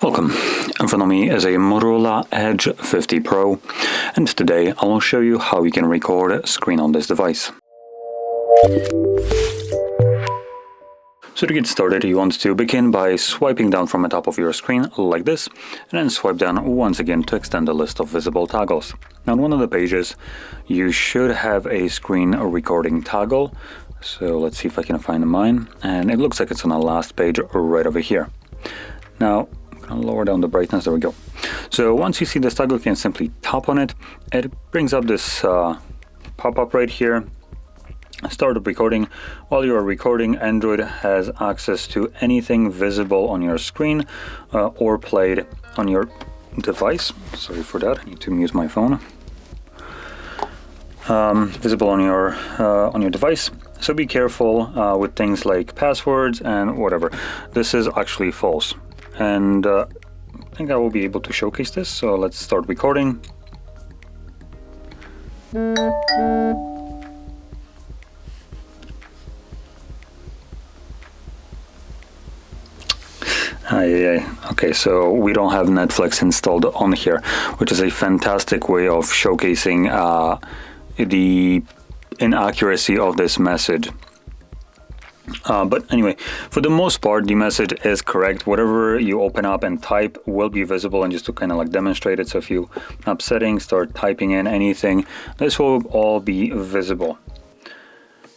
Welcome. In front of me is a MOTOROLA Edge 50 Pro, and today I will show you how you can record a screen on this device. So to get started, you want to begin by swiping down from the top of your screen like this, and then swipe down once again to extend the list of visible toggles. Now on one of the pages, you should have a screen recording toggle. So let's see if I can find mine, and it looks like it's on the last page right over here. Now I'm going to lower down the brightness, there we go. So once you see this toggle, you can simply tap on it. It brings up this pop-up right here. Start recording. While you are recording, Android has access to anything visible on your screen or played on your device. Sorry for that, I need to mute my phone. Visible on your device. So be careful with things like passwords and whatever. This is actually false, and I think I will be able to showcase this. So let's start recording. Okay, so we don't have Netflix installed on here, which is a fantastic way of showcasing the inaccuracy of this message. But anyway, for the most part, the message is correct. Whatever you open up and type will be visible, and just to kind of like demonstrate it, so if you open up settings, start typing in anything, this will all be visible.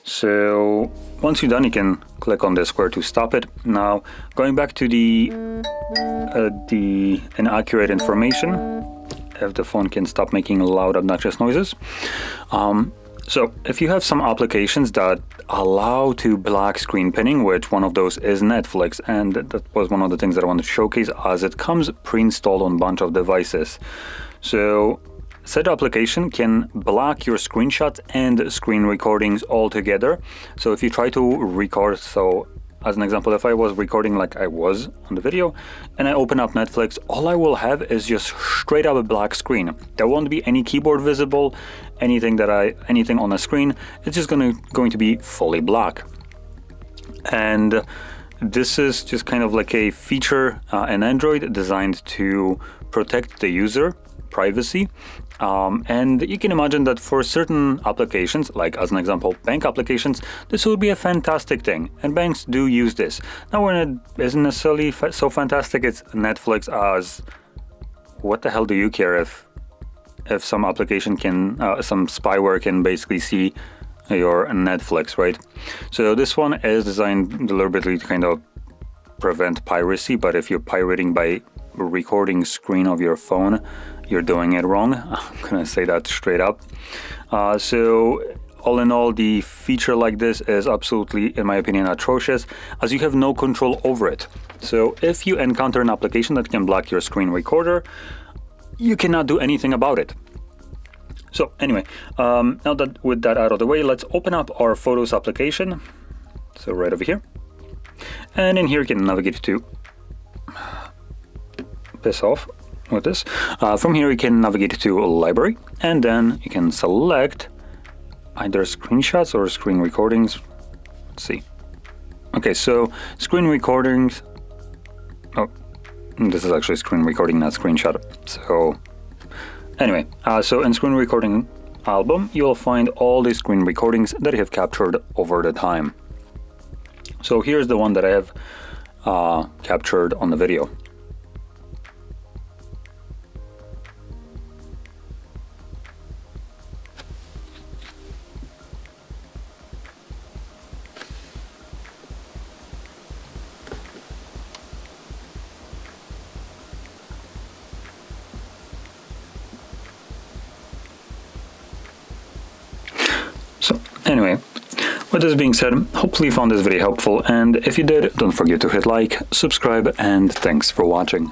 So once you're done, you can click on the square to stop it. Now, going back to the inaccurate information, if the phone can stop making loud, obnoxious noises. So if you have some applications that allow to black screen pinning, which one of those is Netflix, and that was one of the things that I wanted to showcase, as it comes pre-installed on a bunch of devices. So said application can block your screenshots and screen recordings altogether. So if you try to record, so as an example, if I was recording like I was on the video and I open up Netflix, all I will have is just straight up a black screen. There won't be any keyboard visible, anything on the screen. It's just going to be fully black. And this is just kind of like a feature in Android designed to protect the user privacy. And you can imagine that for certain applications, like as an example, bank applications, this would be a fantastic thing. And banks do use this. Now, when it isn't necessarily so fantastic, it's Netflix, as what the hell do you care if some application can, some spyware can basically see your Netflix, right? So this one is designed deliberately to kind of prevent piracy, but if you're pirating by recording screen of your phone, you're doing it wrong. I'm gonna say that straight up. So all in all, the feature like this is absolutely, in my opinion, atrocious, as you have no control over it. So if you encounter an application that can block your screen recorder, you cannot do anything about it. So anyway, now that with that out of the way, let's open up our Photos application. So right over here. And in here you can navigate to piss off with this. From here you can navigate to library, and then you can select either screenshots or screen recordings. Let's see. Okay, so screen recordings. Oh, this is actually screen recording, not screenshot. So anyway, so in screen recording album, you'll find all the screen recordings that I have captured over the time. So here's the one that I have captured on the video. So anyway, with this being said, hopefully you found this video helpful, and if you did, don't forget to hit like, subscribe, and thanks for watching.